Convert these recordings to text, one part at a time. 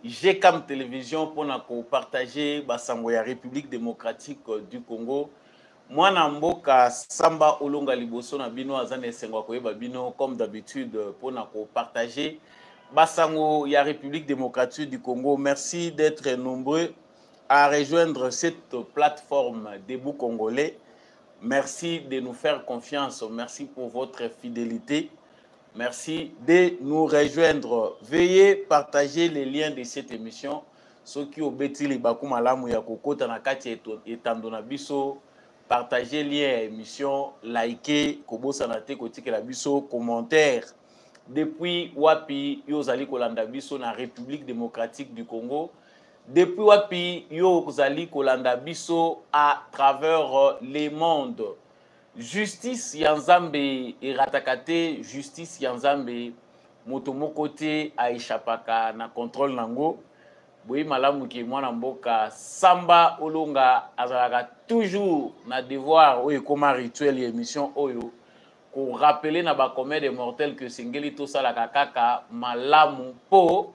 GCAM Télévision pour partager la République démocratique du Congo. Moi, Namboka Samba Olonga Liboso na bino azane sengwa koyeba bino comme d'habitude pour partager basango ya République démocratique du Congo. Merci d'être nombreux à rejoindre cette plateforme Debout Congolais. Merci de nous faire confiance. Merci pour votre fidélité. Merci de nous rejoindre. Veuillez partager les liens de cette émission. Ceux qui ont bêti les bakumalamu ya kokota na kati etandona biso, partagez lien émission, likez, kobosa na te kotike la biso, commentaire. Depuis wapi yozali kolanda biso na République démocratique du Congo. Depuis wapi yozali kolanda biso à travers le monde. Justice Yanzambe Iratakate, justice Yanzambe Motomoko te aishapaka na contrôle nango. Boyi malamu ki mwana mboka Samba Olonga azalaka toujours na devoir oyo koma rituel ya émission oyo ko rappeler na ba commun des mortels que singeli to sala kaka malamu po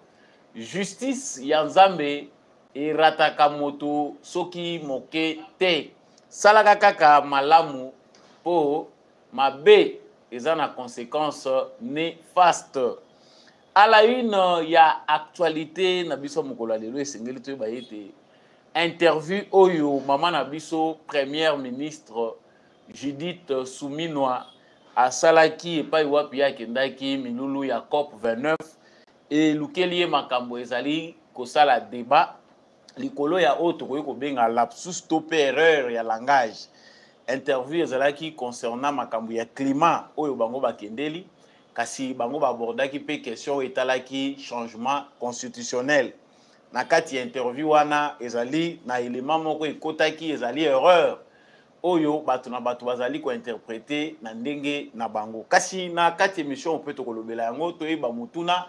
justice Yanzambe Irataka moto soki moke te sala kaka malamu pour ma B, ils ont une conséquence néfaste. À la une, il y a actualité, Nabiso Mukola Lelo et Sengeli Toyobaïte. Interview Oyo, Maman Nabiso, première ministre Judith Souminoa, à Salaki et Paiwapia Kendaki, Milulu ya COP 29, et Lukelie Makambo Ezali, Kosala débat, Likolo ya autre, Koyoko Benga, lapsus topé erreur, ya langage. Interview ezalaki concernant makambo ya climat oyo bango bakendeli kasi bango babordaki pe question etalaki changement constitutionnel na kati interview wana ezali na élément moko ekotaki ezali erreur oyo bato na bato bazali ko interpréter na ndenge na bango kasi na kati émission peut tokolobela yango toyeba mutuna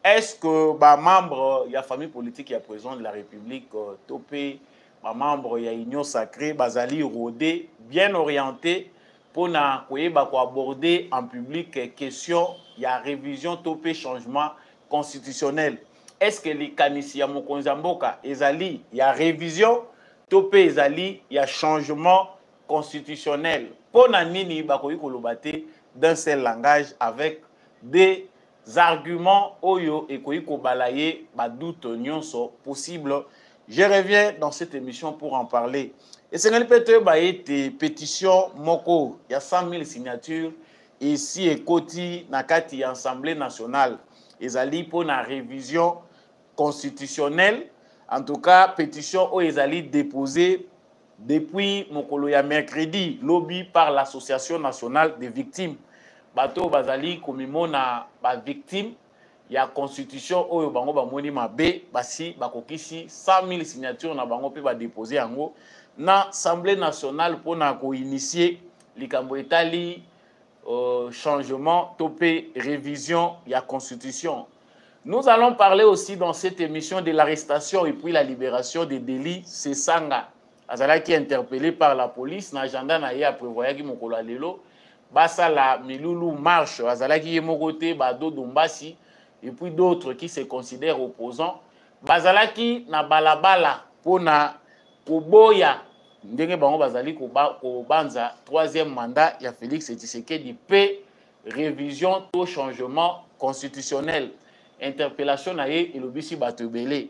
est-ce que ba membre ya famille politique ya président de la République topé ma membre ya Union Sacrée bazali rodé bien orienté pour na koyeba ko aborder en public question ya révision topé changement constitutionnel. Est-ce que les kanisi ya mokonzi mboka ezali ya révision topé ezali ya changement constitutionnel pour na nini bakoyi kolobate d'un seul langage avec des arguments oyo ekoyi ko balayer ba doute nyonso possible. Je reviens dans cette émission pour en parler. Et c'est une pétition Moko, il y a 100 000 signatures ici et Koti Nakati Assemblée nationale. Ils allaient pour la révision constitutionnelle. En tout cas, pétition où ils allaient déposer depuis Mokoloya mercredi, lobby par l'Association nationale des victimes. Bato Bazali Komimona ba victime. Il y a constitution oyo bango ba moni mabe basi bakokisi 100 000 signatures na bango pe ba déposer yango na Assemblée nationale pour na ko initier likambo etali changement topé révision ya constitution. Nous allons parler aussi dans cette émission de l'arrestation et puis la libération des délits Sesanga azala qui est interpellé par la police na agenda na ye prévoya ki mokolo lelo basa la milulu marche azala ki yemokote ba do dombasi et puis d'autres qui se considèrent opposants. Bazalaki na balabala pona koboya ndenge bango bazali kobanza troisième mandat ya Félix Tshisekedi pe révision to changement constitutionnel. Interpellation na ye elobisi bato ebele.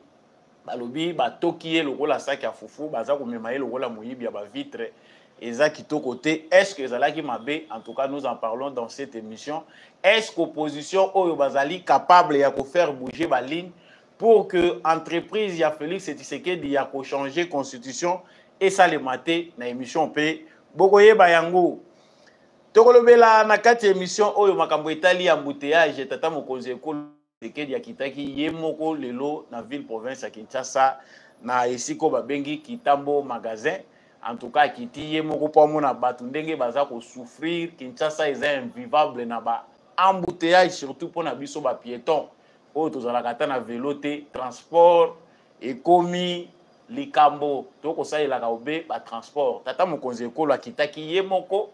Balobi batoki ye lokola saki ya fufu baza komema ye lokola moyibi ya ba vitre. Eza kitoko te. Est-ce que ezalaki mabe? En tout cas, nous en parlons dans cette émission. Est-ce qu'opposition oyo bazali capable ya ko faire bouger ba ligne pour que entreprise ya Félix Tshisekedi ya ko changer constitution et ça le maté na émission pe bokoye bayango tokolobela na kati émission oyo makambo etali ya embouteillage tata mokonzi ekolo Tshisekedi ya kitaki ye moko lelo na ville province ya Kinshasa na esiko babengi Kitambo magasin. En tout cas, qui tient mon groupe na batu ndenge baza ko souffrir Kinshasa est invivable na ba embouteillage surtout pour na biso ba piéton o tozala kata na vélo te transport et komi likambo to ko salela ka obe ba transport tata mokonzi ekolo akitaki ye moko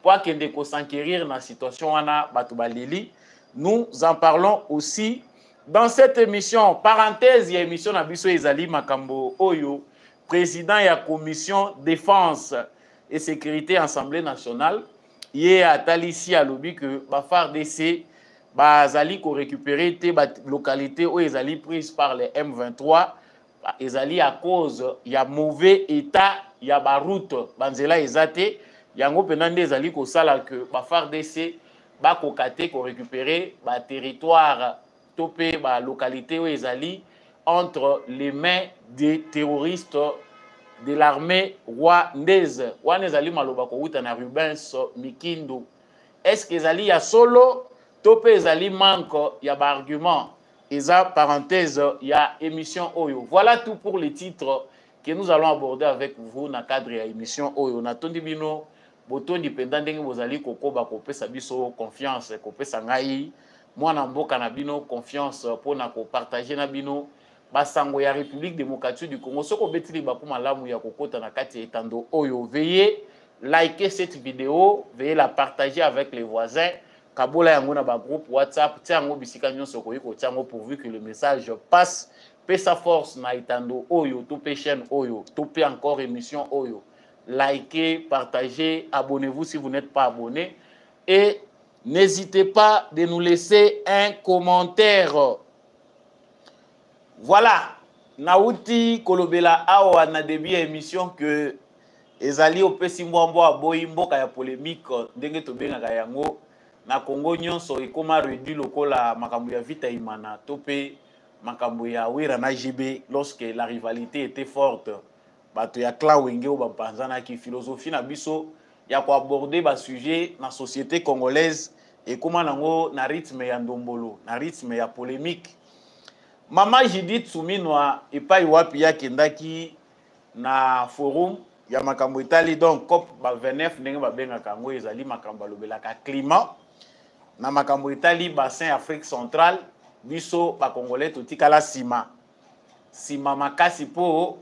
pour kende ko s'enquérir na situation wana batu baleli. Nous en parlons aussi Dans cette émission, parenthèse, il y a émission Nabiso Ezali Makambo Oyo, président de la commission défense et sécurité Assemblée nationale. Il y a Talissi à lobby que Bafar DC Bazali ko récupérer des localités où Ezali prises par les M23. Ezali à cause il y a mauvais état, il y a ba route banzela ezate, yango penande Ezali ko sala que Bafar DC ba ko kate ko récupérer ba territoire topé ba localité où ezali entre les mains des terroristes de l'armée rwandaise. Wana ezali maloba ko uta na Rubens Mikindo. Est-ce que ezali ya solo topé ezali manque ya ba argument? Eza parenthèse ya émission Oyo. Voilà tout pour les titres que nous allons aborder avec vous dans le cadre de l'émission Oyo. Natondi bino botondi pendant ndenge bozali kokoba kopesa biso confiance kopesa ngai mwana mboka na bino confiance pour na ko partager na bino basango ya République démocratique du Congo. Soko betili ba kuma lamu ya kokota na kati etando Oyo. Veuillez liker cette vidéo, veuillez la partager avec les voisins. Kabola yango na ba groupe WhatsApp, tiango bisika nyonso ko yiko tiango pourvu que le message passe. Pesa force na etando Oyo, topé chaîne Oyo, topé encore émission Oyo. Likez, partagez, abonnez-vous si vous n'êtes pas abonné et n'hésitez pas de nous laisser un commentaire. Voilà, nauti kolobela awa na début émission que ezali opesi mbwambo aboyi mboka ya polémique ndenge tobengaka yango na Congo nyonso ekoma réduit lokola makambo ya vita imana topé makambo ya wera na JB lorsque la rivalité était forte. Bato ya Kla Wenge ou bapanzana ki philosophie na biso ya ko aborder ba sujet na société congolaise et comment nango na rythme ya ndombolo, na rythme ya polémique. Mama Judith Suminwa epai wapi ya kendaki na forum ya makambo etali donc COP 29 ndenge babenga kango ezali makambo lobelaka climat na makambo etali bassin Afrique centrale biso ba congolais totikala sima makasi po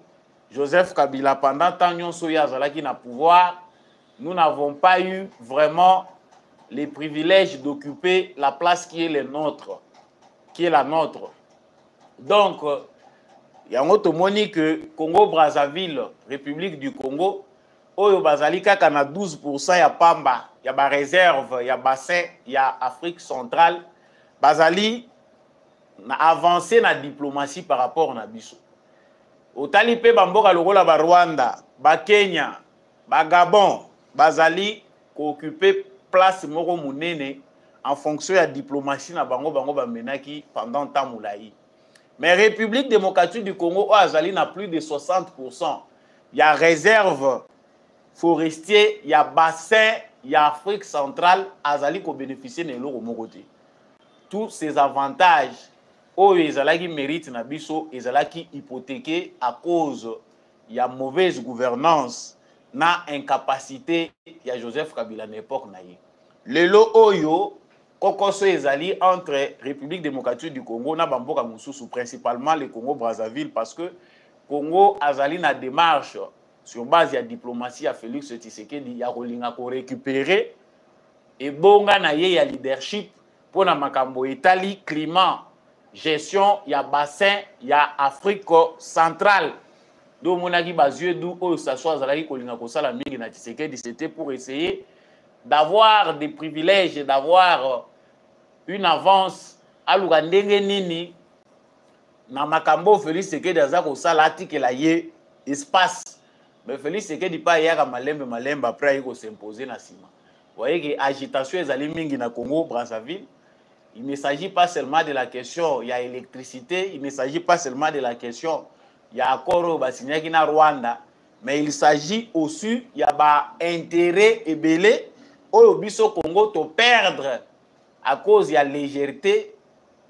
Joseph Kabila pendant tant nyonso ya zalaki na pouvoir, nous n'avons pas eu vraiment les privilèges d'occuper la place qui est la nôtre. Donc, il y a un autre moni que Congo-Brazzaville, République du Congo, Oyo Bazalika kana 12% ya pamba, ya ba réserve, ya bassin, ya Afrique centrale, Bazali na avancé na diplomatie par rapport na biso. Otali pe bamboka lokola ba Rwanda, ba Kenya, ba Gabon, bazali ko occuper place moko munene en fonction de la diplomatie na bango ba menaki pendant temps moulayi. Mais République démocratique du Congo azali na plus de 60%. Il y a réserve forestier, il y a bassin, il y a Afrique centrale azali ko bénéficier de l'euro mokote. Tous ces avantages oyo ezalaki mérite na biso ezalaki hypothéqué à cause ya mauvaise gouvernance na incapacité ya Joseph Kabila à l'époque na ye. Lelo oyo kokoso ezali entre République démocratique du Congo na bamboka mususu principalement le Congo Brazzaville parce que Congo azali na démarche sur base ya diplomatie ya Félix Tshisekedi ya kolinga ko récupérer et bonga na ye ya leadership pour na makambo etali climat gestion ya bassin ya Afrique centrale. Donc monaki bazue d'où oyo s'assoit zalaki kolinga kosala mingi na Tshisekedi c'était pour essayer d'avoir des privilèges, d'avoir une avance à l'Ougandenge nini na makambo Félix Tshisekedi aza kosala atikela ye espace. Mais Félix Tshisekedi pa yaka malembe après il s'imposer na sima. Vous voyez que agitation ezali mingi na Congo Brazzaville. Il ne s'agit pas seulement de la question, il y a électricité, il ne s'agit pas seulement de la question, il y a accord basignaki na Rwanda, mais il s'agit aussi, il y a ba intérêt et belé, au biso Congo to perdre à cause de la légèreté,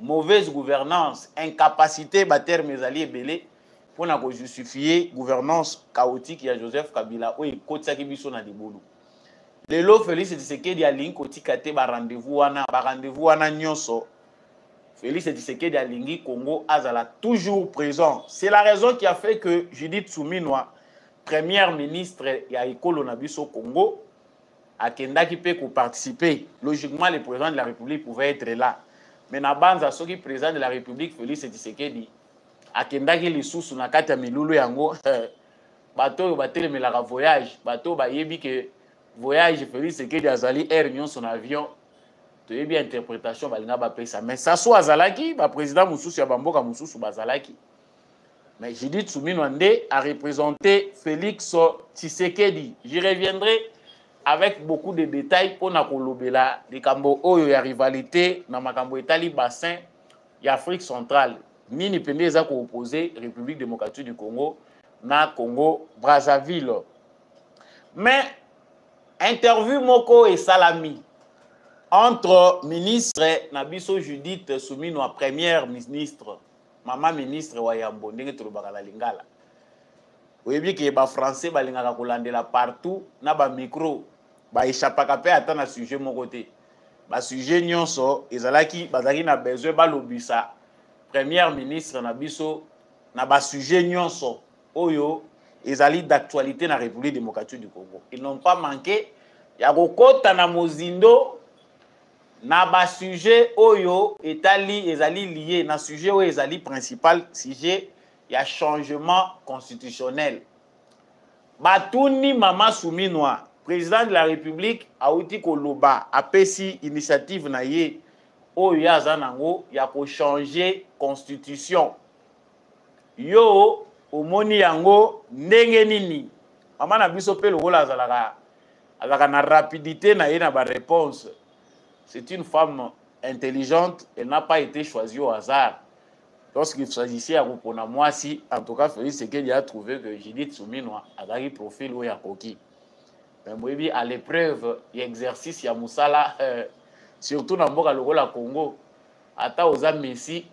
mauvaise gouvernance, incapacité ba terme ezali belé pour na ko justifier gouvernance chaotique ya Joseph Kabila oyo kotsaki biso na libulu. Lelo Félix Tshisekedi alingi kotikate ba rendez-vous wana nyonso. Félix Tshisekedi alingi Congo azala toujours présent. C'est la raison qui a fait que Judith Suminwa, première ministre ya ekolo na biso Congo, akendaki pe ko participer. Logiquement le président de la République pouvait être là. mais na banza soki président de la République Félix Tshisekedi akendaki lisusu na kati ya milulu yango bato oyo batelemelaka voyage bato bayebi ke voyage Félix Tshisekedi azali air nyonso na avion toyebi interprétation balinga bapesa mais saso azalaki baprésident mosusu ya bamboka mosusu bazalaki mais Judith Suminwa nde a représenté Félix Tshisekedi. J'y reviendrai avec beaucoup de détails pour na kolobela likambo oyo ya rivalité na makambo etali bassin ya Afrique centrale nini pende eza ko opposer République démocratique du Congo na Congo Brazzaville. Mais interview moko et salami entre ministre Nabiso Judith Suminwa première ministre maman ministre wa Yambo ndenge tolobaka na Lingala oyebi ke ba français balingaka kolandela partout na ba micro ba échappaka pe ata na sujet moko te ba sujet nyonso ezalaki bazaki na besoin balobisa première ministre na biso na ba sujet nyonso oyo ezali d'actualité na République démocratique du Congo. Ils n'ont pas manqué ya kokota na mozindo na ba sujet oyo etali ezali lié na sujet oyo ezali principal sujet ya changement constitutionnel. Batuni Mama Suminwa président de la République auti koloba apesi initiative na ye oyo yaza nango ya ko changer constitution. Yo omoni yango ndenge nini mama na biso pe lokola azalaka na rapidité na ye na ba réponse. C'est une femme intelligente, elle n'a pas été choisie au hasard. Lorsqu'il s'agissait à Rupona Mwasi, en tout cas, Félix Tshisekedi a trouvé que Judith Suminwa a un profil ou Yakoki. Mais à l'épreuve, l'exercice ya Moussala, surtout dans Mboka Logola Congo, ata oza Messi,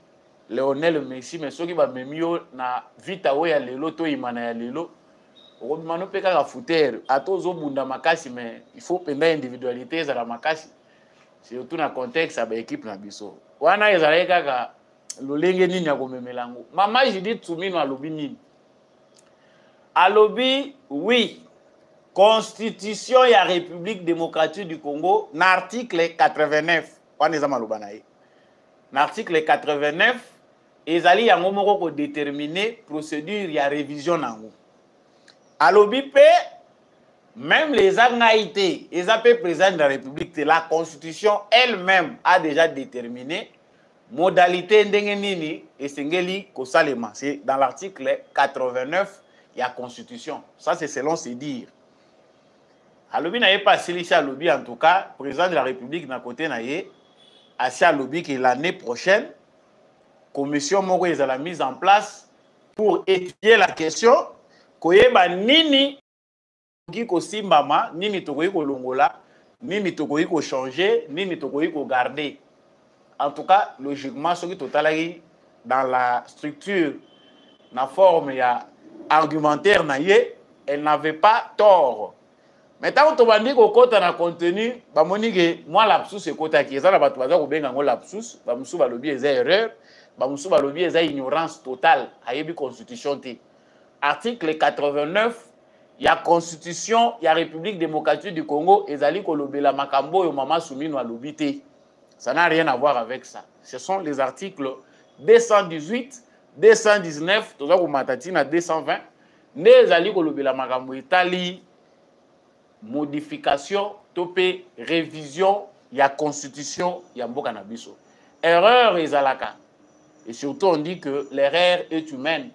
Lionel Messi, mais ceux qui va même na vita oya lelo to imana ya lelo, Romano peka ka fouter, ata ozo bunda makasi, mais il faut penda individualité za la makasi. Surtout dans le contexte de l'équipe na biso. Wana ezalaki kaka lolenge nini ya komemelango. Mama Judith Suminwa alobi nini? Alobi oui. Constitution ya République démocratique du Congo na article 89. Wana eza maloba na ye. Na article 89 ezali yango moko ko déterminer procédure ya révision nango. Alobi pe même les Agnaïté, les AP président de la République, la Constitution elle-même a déjà déterminé modalité ndengenini et sengeli kosalema. C'est dans l'article 89, il y a Constitution. Ça, c'est selon ses dires. Alobi n'a pas Sélicha Alobi, en tout cas, président de la République n'a côté naïe, Asia Alobi que l'année prochaine, commission moko est la mise en place pour étudier la question, koyeba nini ko simbama nini tokoyi ko longola nini tokoyi ko changer nini tokoyi ko garder. En tout cas logiquement ce qui totalaki dans la structure na forme ya argumentaire na ye elle n'avait pas tort. Maintenant to bandi ko kota na contenu ba monike moi lapsus e kota ki ezala batu baza ko benga ngo lapsus ba musu ba lobi eza erreur ba musu ba lobi eza ignorance totale ayebi constitution te. Article 89 il y a Constitution, il y a République démocratique du Congo, et Zali Kolobela Makambo et Mama Suminwa Lobité. Ça n'a rien à voir avec ça. Ce sont les articles 218, 219, Tozaku Matatina 220, Ne Zali Kolobela Makambo Itali, modification, topé, révision, il y a Constitution, il y a Mboka Nabiso. Erreur et Zalaka. Et surtout, on dit que l'erreur est humaine.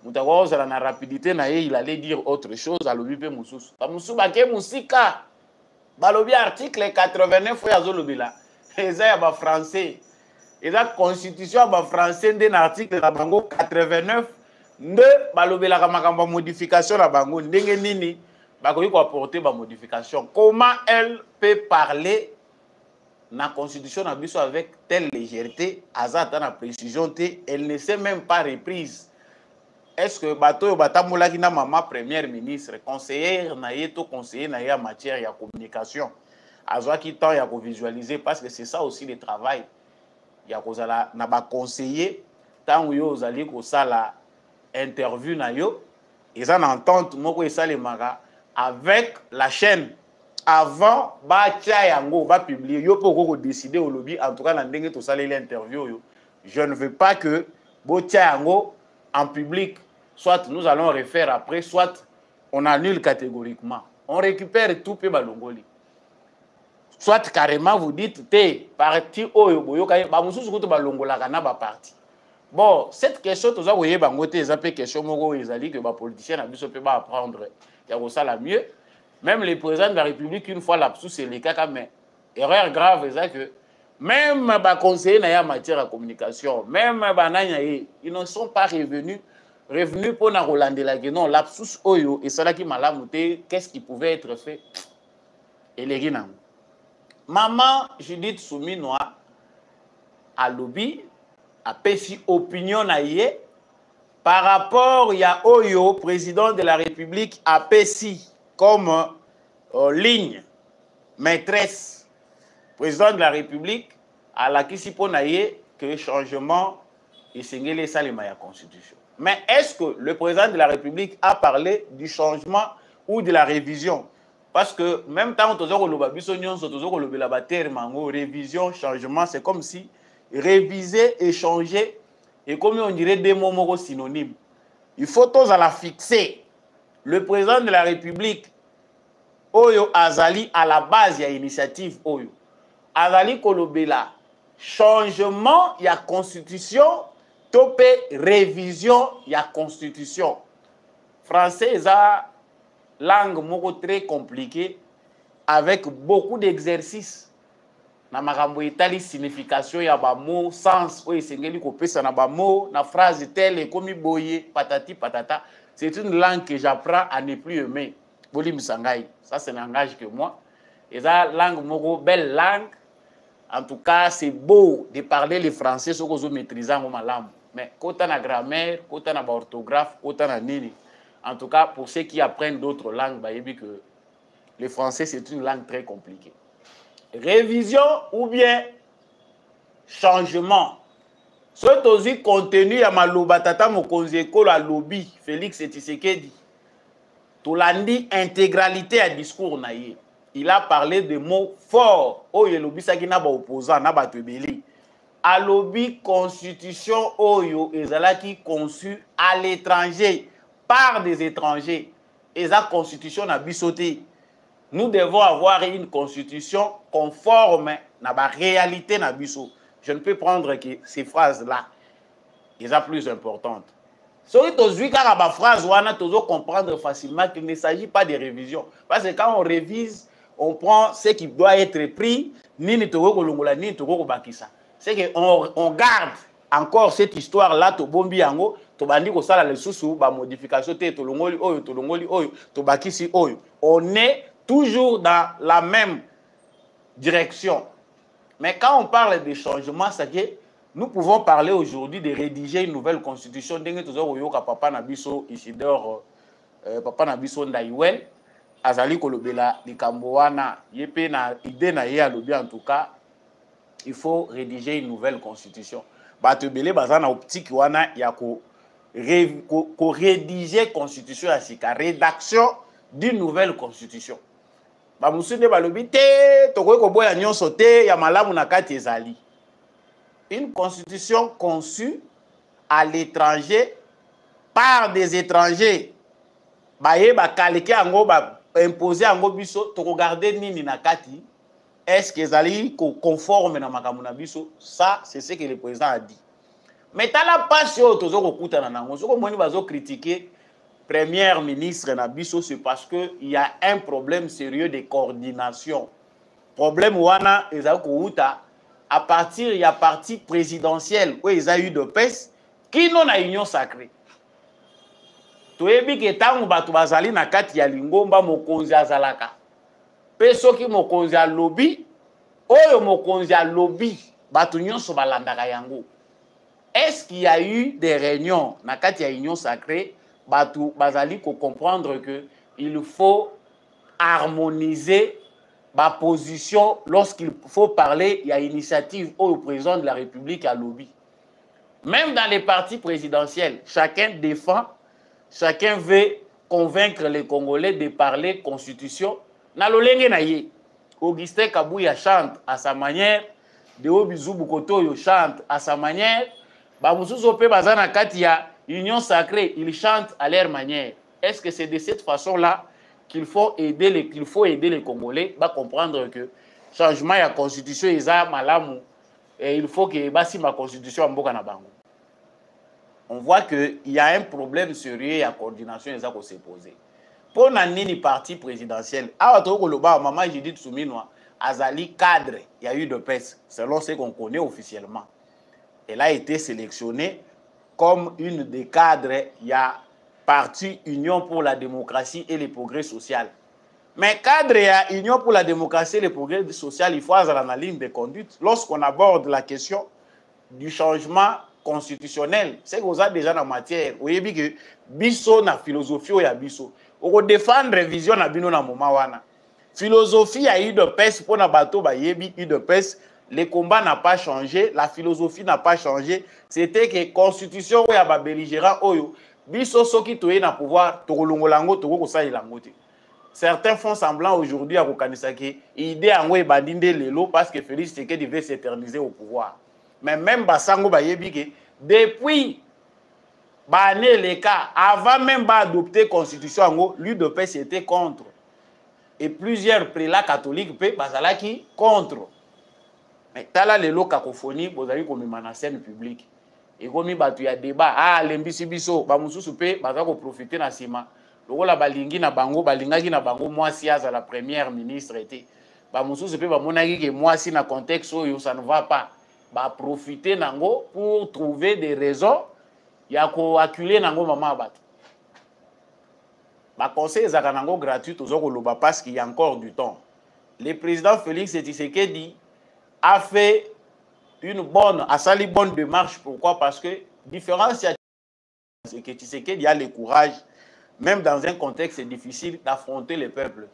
Moutawa za na rapidité na ye il allait dire autre chose à l'obipe mususu. Ba musu bake musika. Balobi article 89 ya zolobela. Eza ya ba français. Eza constitution ba français d'un article la bango 89 nde balobela ka makambo modification la bango ndenge nini bakoki ko apporter ba modification. Comment elle peut parler na constitution na biso avec telle légèreté, azata na précision te, elle ne s'est même pas reprise. Est-ce que bato batamula ki na mama première ministre conseiller na yeto conseiller na ya matière ya communication azwa ki temps ya ko visualiser parce que c'est ça aussi le travail ya kozala na ba conseiller tant yo ozali ko sala interview na yo eza na entente moko esalemaka avec la chaîne avant batia yango ba publier yo poko décider au lobby en tout cas na ndenge to salé l'interview yo je ne veux pas que botia yango en public soit nous allons refaire après soit on annule catégoriquement on récupère tout pe balongoli soit carrément vous dites te parti oyo boyoka ba mususu ko to balongola kana ba parti bon cette question to za koyeba ngote eza pe question moko ezali que ba politicien na biso pe ba apprendre ya ko sala mieux. Même les présidents de la République, une fois l'absous, c'est les cas, mais erreur grave, c'est que même les conseillers en matière de communication, même ils ne sont pas revenus pour la Rolande non, l'absous oyo, et c'est là qui m'a lamouté, qu'est-ce qui pouvait être fait? Et les guinam. Maman Judith Souminoa, à lobby, a péci opinion naïe, par rapport à Oyo, président de la République, a péci comme ligne maîtresse président de la République à la Kisiponaye que le changement est singulier ça la constitution. Mais est-ce que le président de la République a parlé du changement ou de la révision? Parce que même temps révision, changement, c'est comme si réviser et changer et comme on dirait des mots synonymes. Il faut tous à la fixer. Le président de la République Oyo Azali à la base, il y a initiative Oyo. Azali Kolobela, changement, il y a constitution, topé, révision, il y a constitution. Français, c'est une langue très compliquée, avec beaucoup d'exercices. Na makambo itali signification ya ba mot sens oyo sengeli ko pesa na ba mot na phrase telle comme boye patati patata. C'est une langue que j'apprends à ne plus aimer. Ça, c'est un langage que moi. Et ça, langue, belle langue. En tout cas, c'est beau de parler le français, ce que vous maîtrisez en langue. Mais quand on a grammaire, quand on a orthographe, quand on a nini. En tout cas, pour ceux qui apprennent d'autres langues, bah, que le français, c'est une langue très compliquée. Révision ou bien changement. Ce aussi contenu à ma lobatata mokonzi ekolo à lobby Félix Tshisekedi. Tout l'andi intégralité à discours naïe. Il a parlé de mots forts. Oyo lobby ça qui n'a pas opposant n'a pas tebeli. À lobby constitution oyo ezalaki conçu à l'étranger par des étrangers. Et la constitution n'a bisoté. Nous devons avoir une constitution conforme à la réalité na biso. Je ne peux prendre que ces phrases-là. Elles sont plus importantes. Si tu as une phrase, tu dois comprendre facilement qu'il ne s'agit pas de révision. Parce que quand on révise, on prend ce qui doit être pris, c'est qu'on garde encore cette histoire-là, on est toujours dans la même direction. Mais quand on parle de changement, c'est que nous pouvons parler aujourd'hui de rédiger une nouvelle constitution. Papa Nabiso Isidore, Papa Nabiso Ndaïwel, Azali Kolobela, Likamboana, Yepe na idée na ye alobi en tout cas, il faut rédiger une nouvelle constitution. Batebele bazana optique wana ya ko rédiger constitution ya sika, rédaction d'une nouvelle constitution. Ba musune balobi te tokoki koboya nyonso te ya malamu na kati ezali. Une constitution conçue à l'étranger par des étrangers. Baye ba kaleke ango ba imposer ango biso to regarder nini na kati. Est-ce que ezali conforme na makambo na biso? Ça c'est ce que le président a dit. Mais tala passion tozo kokuta na nango. Soko moni bazo critiquer Premier ministre Nabiso, c'est parce qu'il y a un problème sérieux de coordination. Problème wana ezakouta à partir il y a parti présidentiel où ils ont eu de pèse qui non a union sacrée. Toyebi ke tangu batu bazali na kati ya lingomba mokonzi azalaka. Peso ki mokonzi a lobby, oyo mokonzi a lobby, batu nyonso balandaka yango. Est-ce qu'il y a eu des réunions na kati ya union sacrée? Batu bazali ko comprendre que il faut harmoniser ma position lorsqu'il faut parler. Il y a initiative au président de la République à lobby. Même dans les partis présidentiels, chacun défend, chacun veut convaincre les Congolais de parler constitution. na lolenge na ye. Augustin Kabuya chante à sa manière, Deo Bizou Bukotoyo chante à sa manière, Bamususu pe bazana katia Union Sacrée, ils chantent à leur manière. Est-ce que c'est de cette façon-là qu'il faut aider les Congolais à comprendre que changement de la constitution est malamu et il faut que basi ma constitution mboka na bango. On voit qu'il y a un problème sérieux à la coordination et ça qu'on s'est posé. Pour nani parti présidentiel, à maman Judith Souminoa, Azali cadre, il y a eu de pèse, selon ce qu'on connaît officiellement. Elle a été sélectionnée comme une des cadres, il y a parti Union pour la démocratie et le progrès social. Mais cadre, il y a Union pour la démocratie et le progrès social, il faut avoir la ligne de conduite. Lorsqu'on aborde la question du changement constitutionnel, c'est que vous avez déjà en matière, vous voyez que biso na philosophie ou ya biso. On défendre vision na bino na moment wana. Philosophie a eu de pèse pour na bateau ba yebi eu de pèse. Le combat n'a pas changé, la philosophie n'a pas changé. C'était que constitution ou ya ba belligérant oyo biso soki toye na pouvoir to kolongolango to ko salilango te. Certains font semblant aujourd'hui à kokanisa ke idée ango e bandinde lelo parce que Félix Tshisekedi devait s'éterniser au pouvoir. Mais même basango ba yebi ke depuis bané les cas, avant même d'adopter la constitution, l'UDPS était contre. Et plusieurs prélats catholiques qui contre. Mais tala lelo cacophonie, vous avez comme une scène publique. Et comme il y a débat, ah, l'embisi biso, bamususu pe, bazako profiter na sima. Loko la balingi na bango, balingaki na bango, moi si à la première ministre était. Bamususu pe, bamonaki que moi si na contexte où ça ne va pas. Ba profiter nango pour trouver des raisons. Il y a acculé nango maman abat. Ma conseil est nango gratuit aux autres parce qu'il y a encore du temps. Le président Félix Tshisekedi a fait une bonne démarche. Pourquoi? Parce que différence c'est que Tshisekedi a le courage, même dans un contexte difficile, d'affronter le peuple.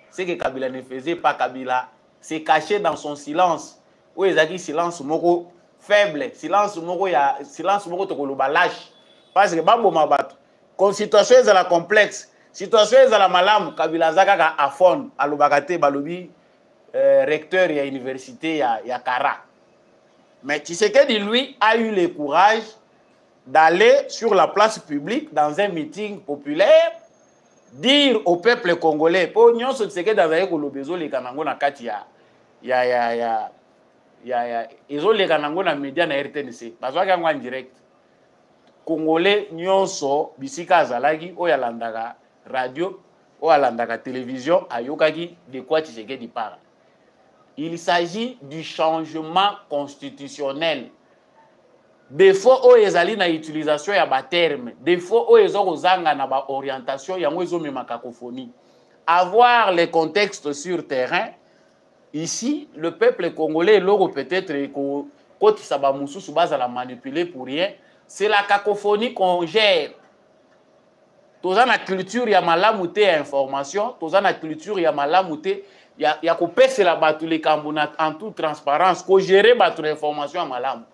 Ce que Kabila ne faisait pas, Kabila s'est caché dans son silence. Où il a dit silence moko faible, silence moko to lâche parce que babo mabato comme situation est la complexe, situation est la malamu Kabila zaka a fond alobakate balobi recteur ya université ya Kara. Mais Tshisekedi lui a eu le courage d'aller sur la place publique dans un meeting populaire dire au peuple congolais pour nyonso Tshisekedi dans kolobezo le kanango na kati ils ont les canangos na média na RTNC parce que en direct congolais nyonso bisika azalaki o yalandaka radio o yalandaka télévision ayokaki de quoi Tshisekedi parle. Il s'agit du changement constitutionnel. Des fois o ezali na utilisation ya ba terme, des fois o ezoko zanga na ba orientation ya mwezo mema cacophonie. Avoir les contextes sur terrain. Ici, le peuple congolais, peut-être quand ça va la manipuler pour rien, c'est la cacophonie qu'on gère. Tous la culture, il y a malamute information, tous la culture, il y a malamute, il y a coupé la batte les cambonats en toute transparence, qu'on gère battre l'information à malam.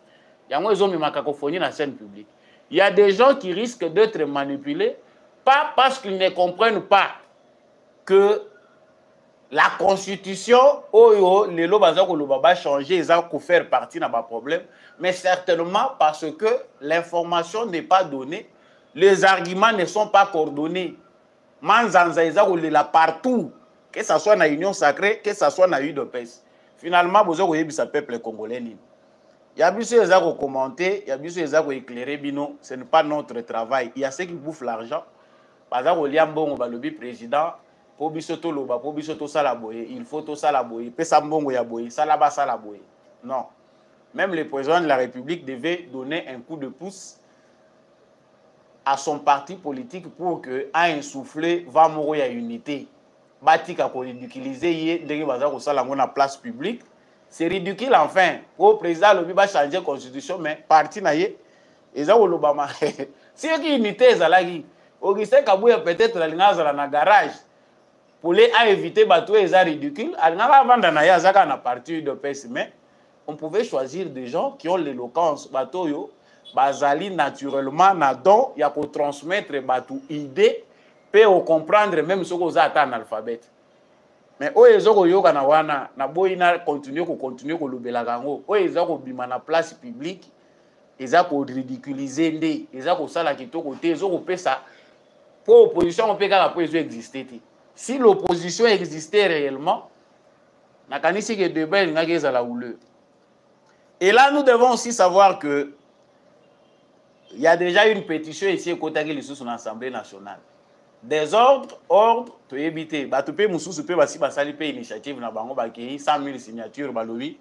Il y a moins de cacophonie dans la scène publique. Il y a des gens qui risquent d'être manipulés, pas parce qu'ils ne comprennent pas que la constitution, les lois va changer, ils ont faire partie de problème, mais certainement parce que l'information n'est pas donnée, les arguments ne sont pas coordonnés. Manzanza là partout, que ce soit dans l'Union sacrée, que ce soit dans l'UDPS. Finalement, vous avez vu peuple congolais. Il y a bien ceux qui ont commenté, il y a bien ceux qui ont éclairé, ce n'est pas notre travail. Il y a ceux qui bouffent l'argent. Par exemple, le président. Po biso to loba, po biso to salaboye, il faut to salaboye, pe sambongo ya boye, salaba salaboye. Non. Même le président de la République devait donner un coup de pouce à son parti politique pour que a insoufflé va mourir à unité. Batika ko ridiculiser yé ndenge baza ko sala ngona place publique. C'est ridicule enfin. Pour président lobi ba changer constitution mais parti na yé eza ko lobama. Si qui unité ezalaki, Augustin Kabuya peut-être la linga na garage. Pour les éviter bateau et ridicule, à partir de PS, mais on pouvait choisir des gens qui ont l'éloquence. Bateau yo, bazali naturellement nadon, il y a pour transmettre bateau idée, peut comprendre même ce qu'on a en alphabet. Mais oyo ezoko yoka na wana na boyi na continuer ko lobela kango oyo ezako bima na place publique ezako ridiculiser nde ezako sala kitoko te ezoko pesa pour opposition on peut kaka po ezo exister te. Si l'opposition existait réellement na kanisi que débat il ngaki ezala houleux. Et là nous devons aussi savoir que il y a déjà une pétition ici au côté de l'Assemblée nationale. Des ordres, tu éviter. Bah, tu peux moussousou peut basi basali pe initiative na bango ba ki 100 000 signatures balobi.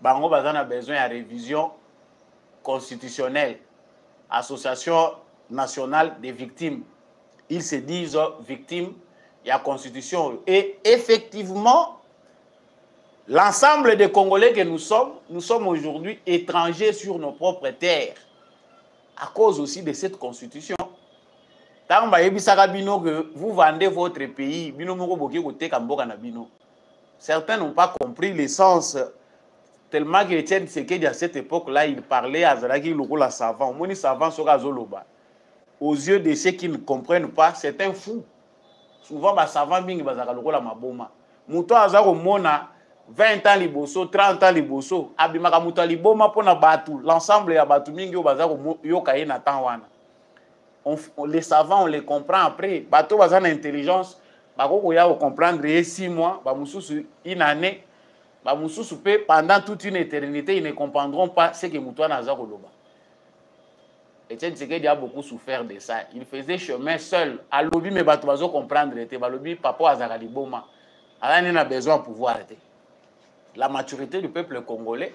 Bango bazana a besoin de révision constitutionnelle. Association nationale des victimes. Ils se disent victimes, il y a constitution. Et effectivement, l'ensemble des Congolais que nous sommes aujourd'hui étrangers sur nos propres terres. À cause aussi de cette constitution. Tant que vous vendez votre pays, certains n'ont pas compris l'essence. Tellement que Etienne Tshisekedi à cette époque-là, il parlait à Zalaki Lokola savant. Moni savant sera Zoloba. Aux yeux de ceux qui ne comprennent pas, c'est un fou. Souvent, les savants bingi bazaka Lokola Maboma. Mouto Azaro Mona, 20 ans liboso, 30 ans liboso, abimaka Mouto Liboma pona batu, l'ensemble ya batu mingi bazaro yokaye na tanwana. Les savants, on les comprend après. Bateau bazan intelligence, bako ya comprendre 6 mois, ba mususu une année, ba mususu pendant toute une éternité, ils ne comprendront pas ce que Moutoua Nazar Oloba. Etienne Tshisekedi a beaucoup souffert de ça. Il faisait chemin seul. À l'obi, mais bateau bazo comprendre. À l'obi, papa Azarali Boma. Alors, il a besoin de pouvoir. La maturité du peuple congolais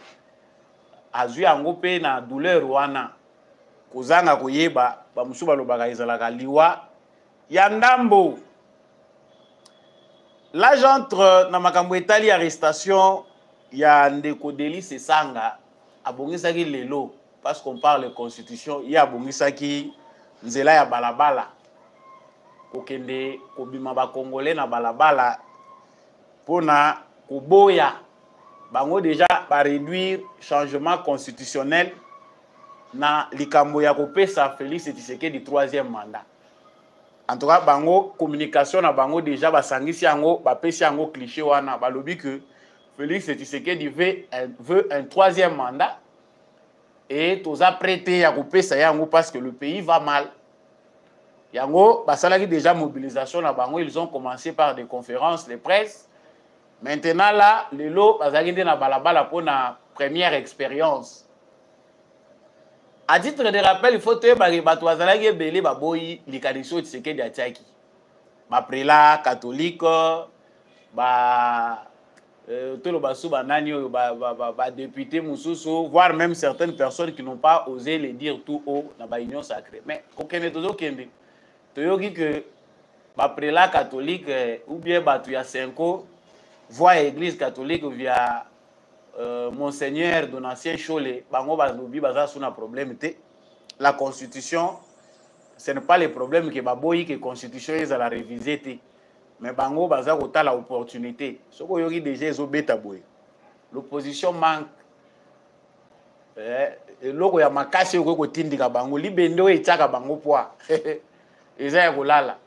a eu un peu na douleur wana. Kozanga koyeba ba musuba lobaka ezalaka liwa yandambo. L'âge entre na makambo etali arrestation ya ndeko Delis Sanga abongisaki lelo parce qu'on parle de constitution ya abongisaki nzela ya balabala kokende kobima ba congolais na balabala pona koboya bango déjà ba réduire changement constitutionnel na likambo ya kopesa Félix Tshisekedi du 3e mandat. En tout cas, bango communication na bango déjà basangisi yango bapesi yango cliché wana balobi que Félix Tshisekedi veut un 3e mandat et toza prêté ya kopesa yango parce que le pays va mal. Yango basalaki déjà mobilisation na bango, ils ont commencé par des conférences de presse. Maintenant là, lelo bazaki na balabala pour na première expérience. À titre de rappel, il faut que les Batouazalaki belé baboyi likadiso Tshisekedi atiaki. Ba prélat catholique, ba tolo basu banani ba député mususu, voire même certaines personnes qui n'ont pas osé le dire tout haut dans la union sacrée. Mais kokene tozo kende. Toyoki que ba prélat catholique ou bien Batouya Senko voit église catholique via Monseigneur Donatien Cholé, bango bazobi baza suna problème te. La constitution, ce n'est pas le problème que baboyi que constitution est à la réviser te. Mais bango baza kota la opportunité. Soko yoki déjà ezobeta boy. L'opposition manque. Loko ya makasi yoko kotindika bango libendo etaka bango poa. Eza ya kolala.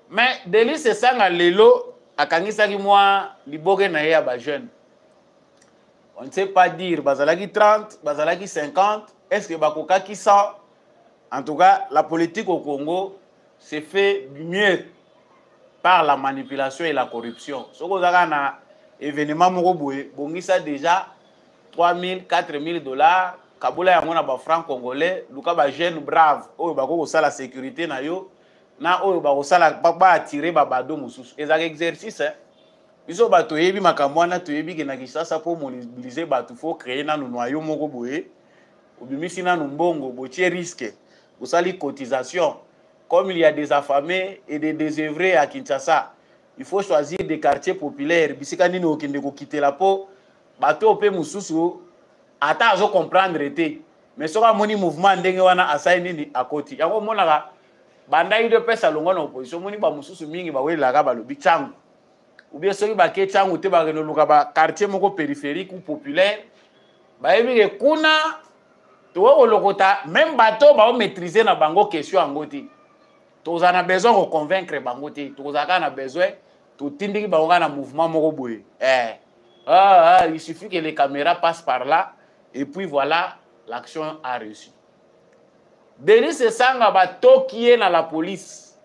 Mais Delis Sanga lelo akangisaki mwa liboke na ye ya ba jeune. On ne sait pas dire, bazalaki 30, bazalaki 50, est-ce que bakokaki 100? En tout cas, la politique au Congo se fait mieux par la manipulation et la corruption. Ce qu'on a un événement moroboué, bongisa déjà 3 000, 4 000 $, Kaboula yamona ba franc congolais, luka ba jeune brave, oyo bako sa la sécurité na yo, na oyo bako sa la ba attirer ba bado mususu. Ezak exercice hein. Biso bato yebi makamwana to yebi ke na Kinshasa pour mobiliser bato faut créer na noyau moko boye obimisi na mbongo botie risque osali cotisation comme il y a des affamés et des désœuvrés à Kinshasa il faut choisir des quartiers populaires bisika nini okende ko quitter la po bato pe mususu ata azo comprendre te mais soka moni mouvement ndenge wana asai nini akoti yango monaka bandai de pesa longo na opposition moni ba mususu mingi ba wela ka balobi changu ou bien ceux qui baké changu te ba renoluka ba quartier moko périphérique ou populaire ba yebi ke kuna to olokota même bateau ba maîtriser na bango question angoti to za na besoin de convaincre bango te to za ka na besoin totindiki bango na mouvement moko boye. Il suffit que les caméras passent par là et puis voilà, l'action a réussi. Denis Esanga batoki na la police.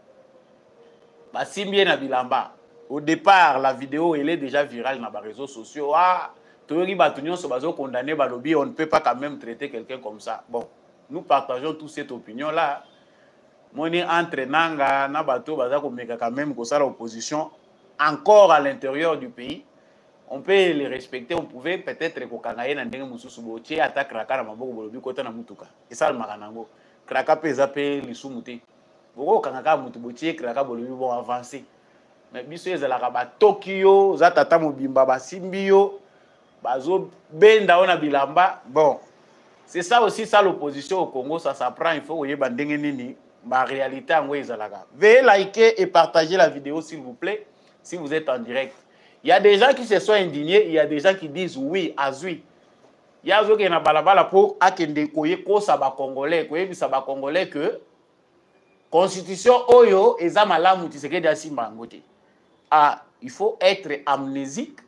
Basimbi na bilamba. Au départ, la vidéo elle est déjà virale dans les réseaux sociaux. Toyoki batunyo so bazo condamné balobi, on ne peut pas quand même traiter quelqu'un comme ça. Bon, nous partageons tous cette opinion là. Moni entre nanga na bato bazako meka quand même ko ça l'opposition encore à l'intérieur du pays. On peut les respecter, on pouvait peut-être kokanga na ndenge mususu botie attaque kraka na maboko bolobi kota na mutuka. Et ça le makanango. Kraka peza pe lisumuti. Boko kangaka mutu botie kraka bolobi bon avancer. Mais biso ezalaka ba Tokyo za tata mobimba ba simbio bazo benda ona bilamba. Bon, c'est ça aussi ça l'opposition au Congo, ça s'apprend, il faut oyeba ndenge nini ma réalité en ezalaka. Veuillez liker et partager la vidéo s'il vous plaît si vous êtes en direct. Il y a des gens qui se sont indignés, il y a des gens qui disent oui, azui. Il y a des gens qui na balabala pour akende koye ko saba congolais, koye bisaba congolais que constitution oyo eza malamu Tshisekedi asimba ngote. Il faut être amnésique.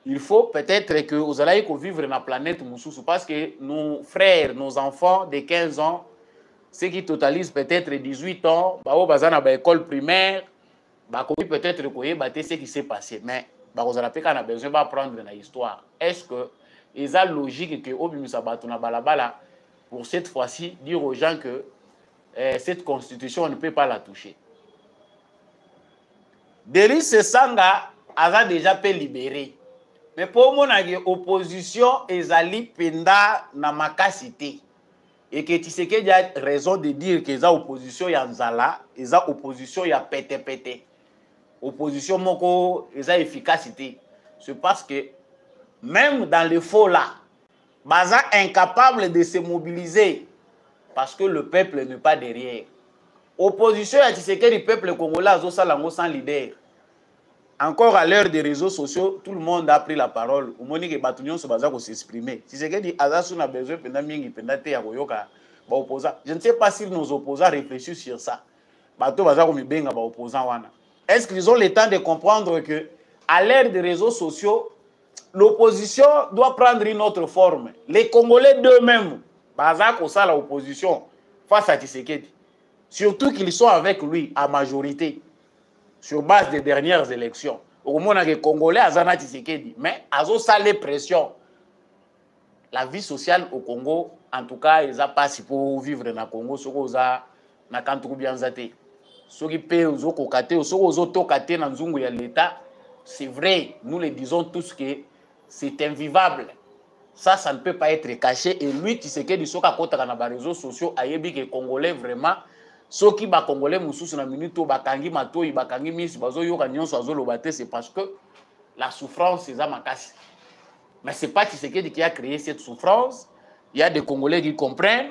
Il faut peut-être que vous allez vivre dans la planète Moussoussou parce que nos frères, nos enfants de 15 ans, ceux qui totalisent peut-être 18 ans, ils ont école primaire, peut-être ce qui s'est passé. Mais vous avez besoin d'apprendre dans l'histoire. Est-ce que il est logique que pour cette fois-ci, dire aux gens que cette constitution, on ne peut pas la toucher? Denis Esanga a déjà pu libérer. Mais pour mon opposition, ezali penda na makasité. Et que Tshisekedi a raison de dire que les opposition ya nzala, les opposition ya pété. Opposition moko, les efficacité. C'est parce que même dans le faux là, baza incapable de se mobiliser parce que le peuple n'est pas derrière. Opposition ya Tshisekedi, le peuple congolais a sans leader. Encore à l'heure des réseaux sociaux, tout le monde a pris la parole. Au moment que Batunion se basa pour s'exprimer. Si c'est que dit Azasu n'a besoin pendant mingi pendant te yakoyoka ba opposant. Je ne sais pas si nos opposants réfléchissent sur ça. Bato basa ko mibenga ba opposant wana. Est-ce qu'ils ont le temps de comprendre que à l'ère des réseaux sociaux, l'opposition doit prendre une autre forme. Les Congolais d'eux-mêmes basa ko ça l'opposition face à Tshisekedi. Surtout qu'ils sont avec lui à majorité. Sur base des dernières élections. Au moment où les Congolais ont Tshisekedi, mais ils ont salé pression. La vie sociale au Congo, en tout cas, ils n'ont pas si pour vivre dans le Congo, ce qu'ils ont bien zate. Ceux qui paient aux autres côtés, ceux qui ont tokaté dans l'État, c'est vrai, nous le disons tous que c'est invivable. Ça ne peut pas être caché. Et lui, Tshisekedi, ceux qui ont dans les réseaux sociaux, a dit que les Congolais vraiment. Ceux qui sont congolais, na minute, bakangi matoi, bakangi mis, bazo yoka nyonso azolobate, c'est parce que la souffrance c'est makasi. Mais c'est pas Tshisekedi qui a créé cette souffrance. Il y a des Congolais qui comprennent,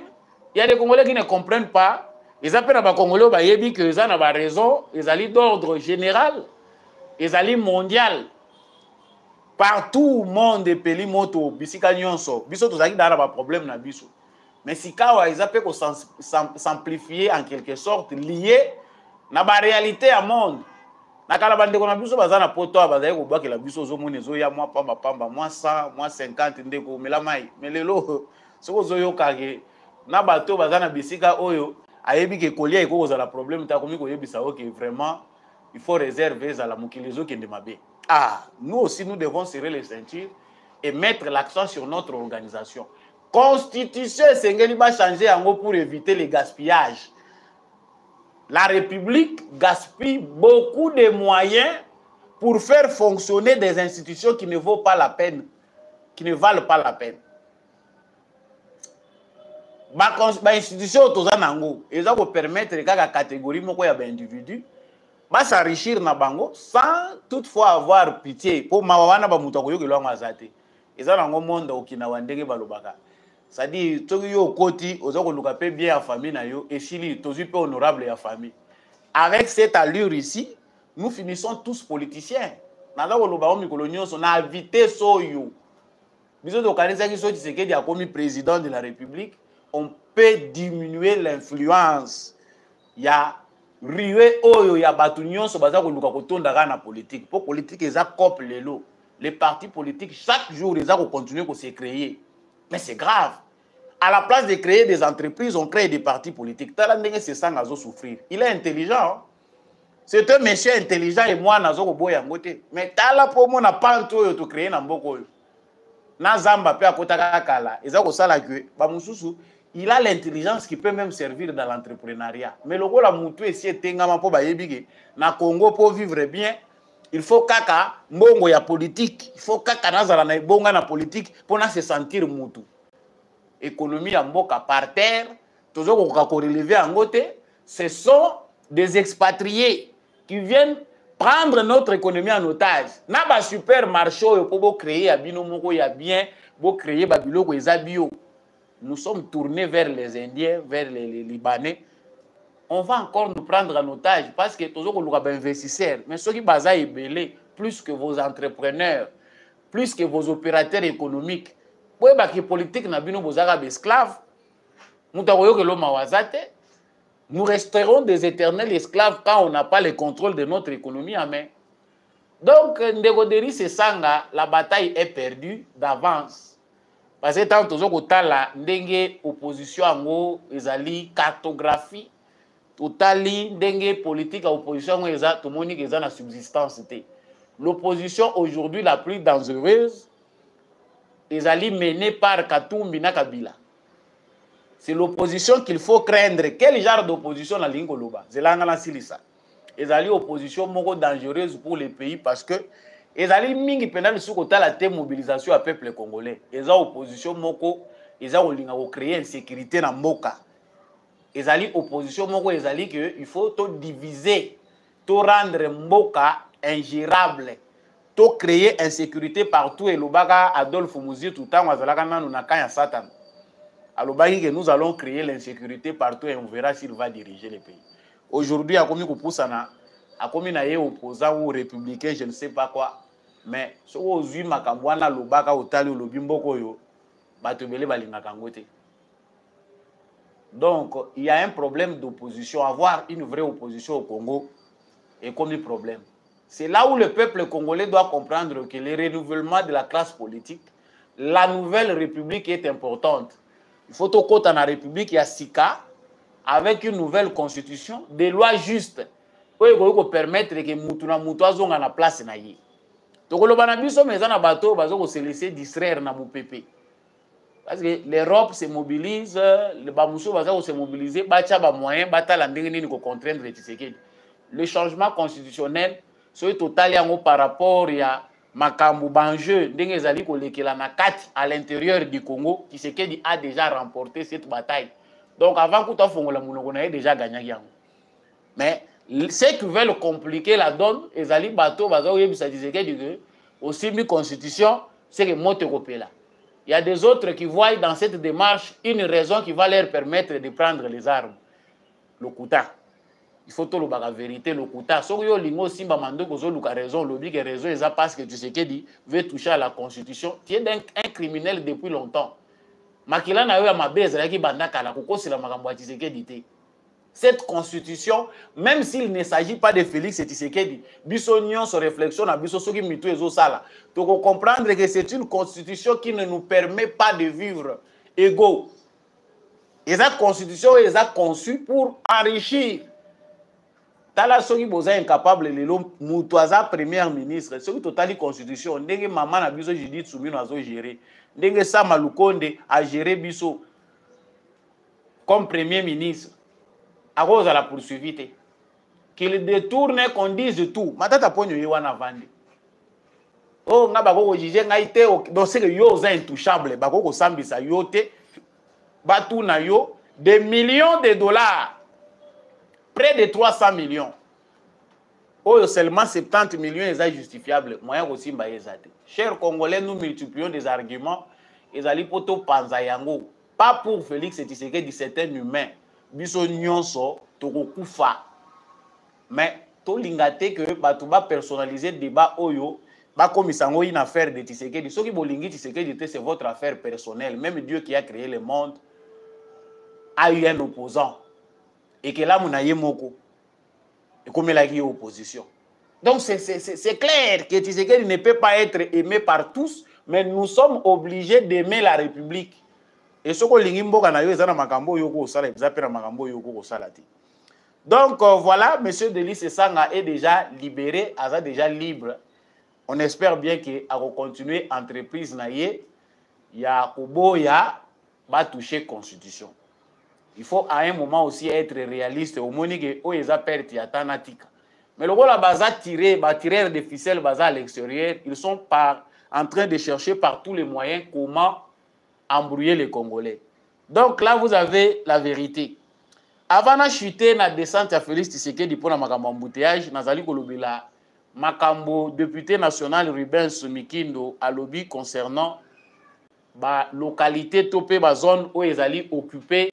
il y a des Congolais qui ne comprennent pas. Ils appellent à Congolais ba yebi que ils ont raison, ils allaient d'ordre général, ils allaient mondial. Partout monde de pays moto, bisika nyonso, biso tozaki dans ba problème na biso. Mais si ils appellent s'amplifier en quelque sorte, lié à la réalité à monde. Na kala bande ko na biso bazana poto abazaye ko bakela biso zo mone zo ya moi pamba moi 100 moi 50 ndeko mela mai melelo soko zo yo kage na bato bazana bisika oyo ayebi ke kolia iko za la problème ta komi ko yebisa OK vraiment il faut réserver za la mukilizo kende mabe. Nous aussi nous devons serrer les ceintures et mettre l'accent sur notre organisation. Constitution Sengeli va changer en gros pour éviter les gaspillages. La République gaspille beaucoup de moyens pour faire fonctionner des institutions qui ne valent pas la peine. Qui ne valent pas la peine. Les institutions elles vont permettre que la catégorie d'individus va s'enrichir na bango sans toutefois avoir pitié. Pour mawana ba mutakoyo ke lwa mazate. Eza na monde okinawa ndenge balobaka. C'est-à-dire, tout yo koti, ozo koluka pe bien à famille na yo, et si tozu peu honorable à famille. Avec cette allure ici, nous finissons tous politiciens. Naza koluba o mikolo nyonso na invité soyo. Biso to kanisa ki so Tshisekedi a commis président de la République, on peut diminuer l'influence. Il y a riwe oyo ya batu nyonso baza koluka kotonda na politique. Pour politique eza cop lelo. Les partis politiques chaque jour ils ont continué à se créer. Mais c'est grave. À la place de créer des entreprises, on crée des partis politiques. Talandenge c'est ça ngazo souffrir. Il est intelligent. Hein? C'est un monsieur intelligent et moi nazo ko boya ngote. Mais tala po mo na panto yo to créer na mboko yo. Na zamba pe akota kala. Eza ko sala que ba mususu il a l'intelligence qui peut même servir dans l'entrepreneuriat. Mais le la mutu esi tengama po ba yebige na Congo pour vivre bien, il faut kaka mbongo ya politique, il faut kaka nazala na bonga na politique pour na se sentir mutu. Économie ya mboka par terre, toujours ko relever en côté, ce sont des expatriés qui viennent prendre notre économie en otage. Na ba supermarché pour créer ya bino moko ya bien, pour créer ba biloko eza bio. Nous sommes tournés vers les Indiens, vers les Libanais. On va encore nous prendre en otage parce que toujours on aura investisseurs. Mais ceux qui basent belé plus que vos entrepreneurs, plus que vos opérateurs économiques. Pour que politique n'a bino vos arabes esclaves. Nous resterons des éternels esclaves quand on n'a pas le contrôle de notre économie en main. Donc, Ndegoderi Sesanga, la bataille est perdue d'avance. Parce que tant que la ndenge opposition ango ezali cartographie totali ndenge politique à opposition eza tout monde eza na subsistance té. L'opposition aujourd'hui la plus dangereuse ezali menée par Katumbi na Kabila. C'est l'opposition qu'il faut craindre. Quel genre d'opposition la lingo loba? Zelanga la silisa. Ezali opposition moko dangereuse pour les pays parce que ezali mingi pendant ce côté la mobilisation à peuple congolais. Eza opposition moko, eza olinga ko créer insécurité na mboka. Ezali opposition moko ezali que il faut to diviser, to rendre mboka ingérable, to créer insécurité partout et lobaka Adolphe Muzi tout temps azalaka nanu na kanya Satan. Alobaki que nous allons créer l'insécurité partout et on verra s'il va diriger le pays. Aujourd'hui a komi ko poussana a komi na ye opposant ou républicain je ne sais pas quoi. Mais ce que makambwana lobaka otali olobi mboko yo bato belé balingaka ngote. Donc il y a un problème d'opposition. Avoir une vraie opposition au Congo est comme un problème. C'est là où le peuple congolais doit comprendre que le renouvellement de la classe politique, la nouvelle république est importante. Il faut au côté dans la république il y a Sika avec une nouvelle constitution, des lois justes pour permettre que mutuna mutu azonga na place na ye. Donc, le banabiso, mais on a bateau, on se laisser distraire dans mon pépé. Parce que l'Europe se mobilise, le Bamousso va se mobiliser, bacha ba moyen, bata la ndenge ko contraindre Tshisekedi. Le changement constitutionnel, c'est total par rapport à makambu banjeu, ndenge ezali ko lekela na kati à l'intérieur du Congo, Tshisekedi a déjà remporté cette bataille. Donc, avant que tu fongola mounoko na déjà gagné yango. Mais ceux qui veulent compliquer la donne, ils allaient bateau, aussi une constitution, c'est que monte là. Il y a des autres qui voient dans cette démarche une raison qui va leur permettre de prendre les armes. Le Kouta. Il faut tout le la vérité, le Kouta. Si vous avez simba mando raison, l'oblige raison, c'est parce que tu sais qu'il veut toucher à la constitution. Tu es un criminel depuis longtemps. Makila na yo ya mabeze la ki bandaka la koko c'est la makambo ya Tshisekedi. Cette constitution, même s'il ne s'agit pas de Félix Tshisekedi, bisognon sur réflexion à biso soki mitu ezo sala. Donc on comprendre que c'est une constitution qui ne nous permet pas de vivre égaux. Et cette constitution est conçue pour enrichir. Tala soki boza incapable lelo mutuaza premier ministre, soki totali constitution, ndenge maman na biso Judith Soumino azo gérer, ndenge Sama Lukonde a géré biso comme premier ministre. À cause de la poursuite, qu'il détourne, qu'on dise tout. Matata ponyo yewana vandi. Oh, nga bako jije nga ite, donc c'est que yo za intouchable, bako sambisa yo te, batu na yo, des millions de dollars, près de 300 millions. Oh, seulement 70 millions est justifiable. Moyen aussi mba ezate. Chers Congolais, nous multiplions des arguments. Ezali poto panza yango. Pas pour Félix Tshisekedi, c'est un humain. Biso nyonso tokokufa. Mais to lingate que batuba personnaliser débat oyo ba komisango une affaire de Tshisekedi. Ce qui bolingi Tshisekedi c'est votre affaire personnelle. Même Dieu qui a créé le monde a eu un opposant et que là munaye moko. et comme il a dit opposition. Donc c'est clair que Tshisekedi ne peut pas être aimé par tous, mais nous sommes obligés d'aimer la République. Et ce que l'ingimbo kana yo ezana makambo yoko osala ezapena makambo yoko osala ti. Donc voilà, monsieur Delis Sanga est déjà libéré, a déjà libre. On espère bien qu'il va continuer entreprise naie, ya koboya va toucher constitution. Il faut à un moment aussi être réaliste au monique o eza perte ya tanatika. Mais le rôle la base tirer de ficelle basa à l'extérieur, ils sont en train de chercher par tous les moyens comment embrouiller les Congolais. Donc là vous avez la vérité. Avant de chuter na descente à Félix Tshisekedi pour na makambo embouteillage, nazali kolobela makambo député national Rubens Mikindo a lobby concernant la localité topé la zone où ils allaient occupée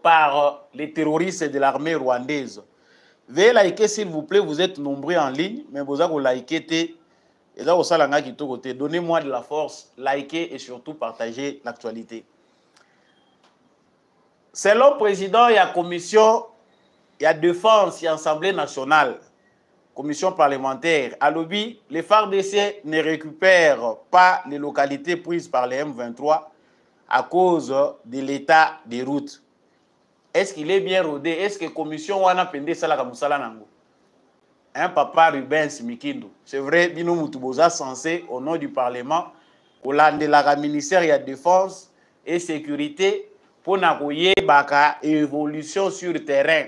par les terroristes de l'armée rwandaise. Veuillez liker s'il vous plaît, vous êtes nombreux en ligne, mais vous avez liké donnez-moi de la force, likez et surtout partagez l'actualité. Selon le président, il y a commission, il y a défense, il y a Assemblée nationale, commission parlementaire. À lobby, les FARDC ne récupèrent pas les localités prises par les M23 à cause de l'état des routes. Est-ce qu'il est bien rodé? Est-ce que la commission wana pende sala kamusala nango? Hein, papa Rubens Mikindo. C'est vrai, Bino Mutuboza censé, au nom du Parlement, au de la ministère de la Défense et Sécurité, pour n'avoir baka évolution sur le terrain.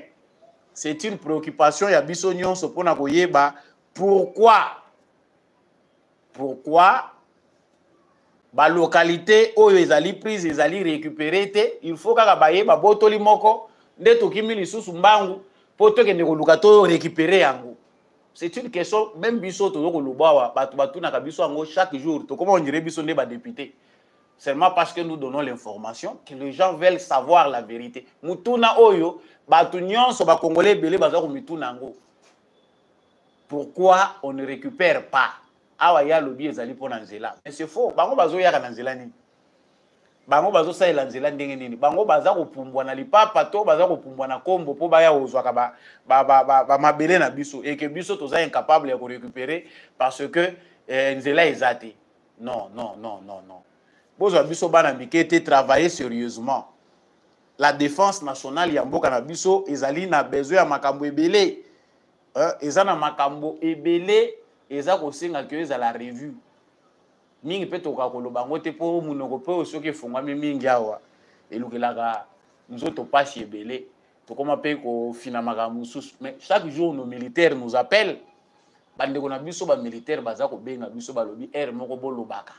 C'est une préoccupation, il y a bisognon pour n'avoir pourquoi la localité où ils allaient prises, ils allaient récupérer, il faut que ba botoli moko nde tokimi lisusu mbangu pour que ne kolukato récupérer yango. C'est une question même biso to kolubawa batu na kabiso yango chaque jour to comment on dirait biso ne ba député. Seulement parce que nous donnons l'information que les gens veulent savoir la vérité. Mutuna oyo batu nyonso ba congolais belé baza ko mituna ngo. Pourquoi on ne récupère pas? Awa ya lobi ezali pona nzela. Mais c'est faux. Bango bazo ya kana nzela nini? Bango bazo sa ela nzela ndenge nini? Bango baza ko pumbwa na lipapa to baza ko pumbwa na kombo po baya ozwa ka ba mabele na biso et que biso toza incapable de récupérer parce que nzela ezati. Non. Bozwa biso bana mikete travailler sérieusement. La défense nationale ya mboka na biso ezali na besoin ya makambo ebele. Ezana makambo ebele. Eza kosenga ke eza la revue mingi pe toka koloba ngo te po munoko pe osoki fungwami mingi awa elukelaka nzoto pashi ebele tokoma pe ko fina makambo susu. Mais chaque jour nos militaires nous appellent bandeko na biso ba militaire baza ko benga biso balobi moko bolobaka.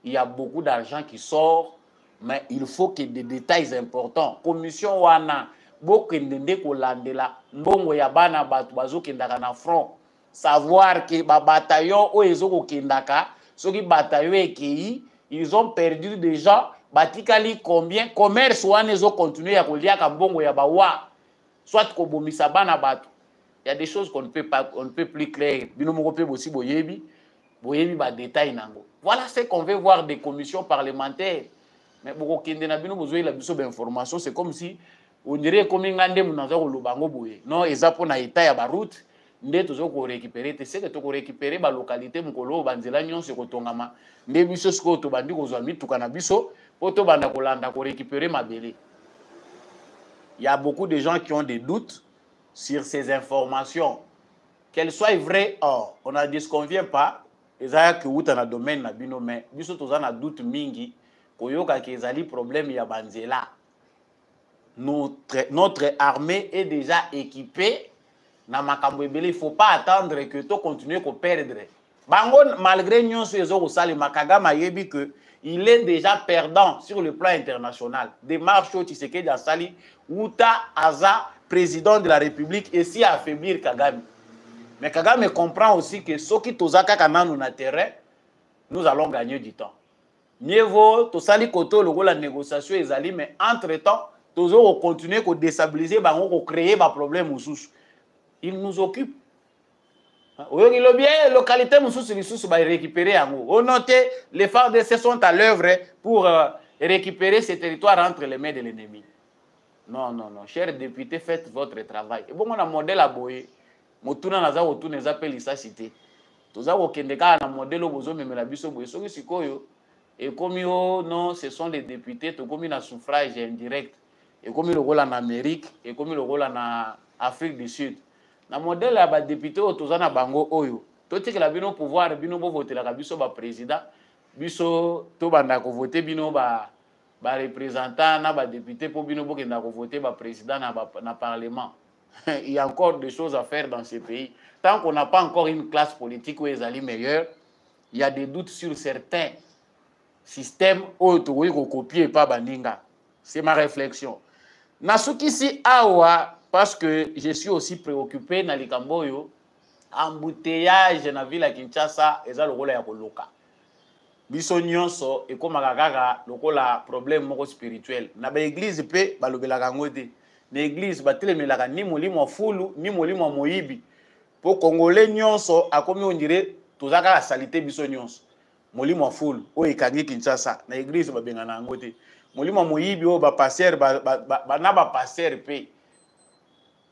Il y a beaucoup d'argent qui sort, mais il faut que des détails importants commission wana bokende nde kolandela mbongo ya bana batu bazokendaka na front. Savoir que les bataillons ou les autres kendaka, ceux qui bataillons ekei, ils ont perdu déjà batikali combien commerce ou les autres continuent à coller à kambongo ya bawa soit kobomisa bana batu. Il y a des choses qu'on ne peut pas, on ne peut plus clair. Bino moko pe bosi boyebi ba détail nango. Voilà ce qu'on veut voir des commissions parlementaires. Mais boko kende na bino bozoyi la biso ba information, c'est comme si on dirait comme ngande munaza ko lobango boye. Non, ezapo na état ya ba route. Nde tozo ko récupérer te c'est que to ko récupérer ba localité mukolo banzela nyonso ko tongama nde biso siko to bandi ko zwa mituka na biso po to banda ko landa ko récupérer mabele. Il y a beaucoup de gens qui ont des doutes sur ces informations, qu'elles soient vraies or on ne disconvient pas ezaya que uta na domaine na bino mais biso toza na doute mingi koyoka ke ezali problème ya banzela. Notre armée est déjà équipée. Il ne faut pas attendre que tu continues à perdre. Bango, malgré Kagame yebi que il est déjà perdant sur le plan international. Démarche au Tshisekedi Sali, Outa Aza, président de la République, et si affaiblir Kagame. Mais Kagame comprend aussi que ce qui tozaka kananu na terrain, nous allons gagner du temps. Mieux vaut, tosali koto logo la négociation ezali, mais entre-temps, tozo continuer à déstabiliser, bango créer des problèmes ou sous. Il nous occupe. Les localités sont récupérées. On note, les FARDC sont à l'œuvre pour récupérer ces territoires entre les mains de l'ennemi. Non, non, non. Chers députés, faites votre travail. Et bon, on a un modèle à boyer. Motuna naza otuna ezapeli sa cité. Toza kokende kaka na modèle obozo memela biso boye. Soki sikoyo et comme non, ce sont les députés, to comme na suffrage indirect. Et comme le rôle en Amérique, et comme le rôle en Afrique du Sud. Na modèle ya ba député o toza na bango oyo. To tikela bino pouvoir bino bo voter la biso ba président. Biso to banda ko voter bino ba représentant na ba député pour bino bo kenda ko voter ba président na parlement. Il y a encore des choses à faire dans ce pays. Tant qu'on n'a pas encore une classe politique où ils allaient meilleure, il y a des doutes sur certains systèmes où ils ont copié pas baninga. C'est ma réflexion. Nasuki si awa parce que je suis aussi préoccupé na likamboyo embouteillage na ville à Kinshasa eza lokola ya koloka. Biso nyonso ekomaka kaka lokola problème moko spirituel. Na ba église pe balobelaka ngote. L'église batelemelaka ni molimo fulu ni molimo moyibi po congolais nyonso akomi on dirait tozaka la salité biso nyonso molimo fulu o ekangi Kinshasa na église babengana ngote molimo moyibi o ba pasteur na ba pasteur pe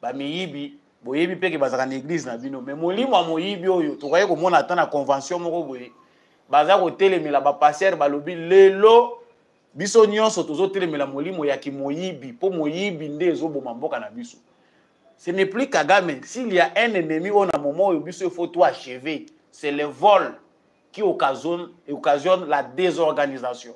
ba miyibi boyebi pe ke bazaka na église na bino mais molimo moyibi oyo tokaye ko mona ata na convention moko boye baza ko telemela ba pasteur balobi lelo biso nyonso tozotelemela molimo ya kimoyibi po moyibi nde ezoboma mboka na biso. Ce n'est plus Kagame. S'il y a un ennemi on a moment où biso il faut tout achever, c'est le vol qui occasionne la désorganisation.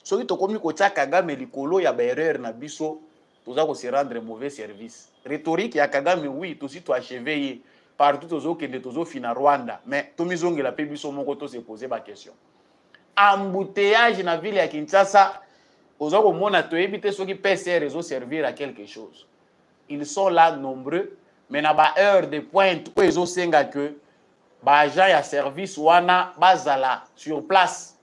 Soki tokomi ko tia Kagame likolo ya ba erreur na biso toza ko se rendre mauvais service. Rhétorique ya Kagame oui, tosi to achever ye partout tozokende tozofina Rwanda, mais tomizongela pe biso moko to se poser ba question. Embouteillage na ville ya Kinshasa, aux autres mona to éviter ceux qui PCR réseau servir à quelque chose. Ils sont là nombreux, mais na ba heure de pointe où ils ont senga que ba agent ya service wana bazala sur place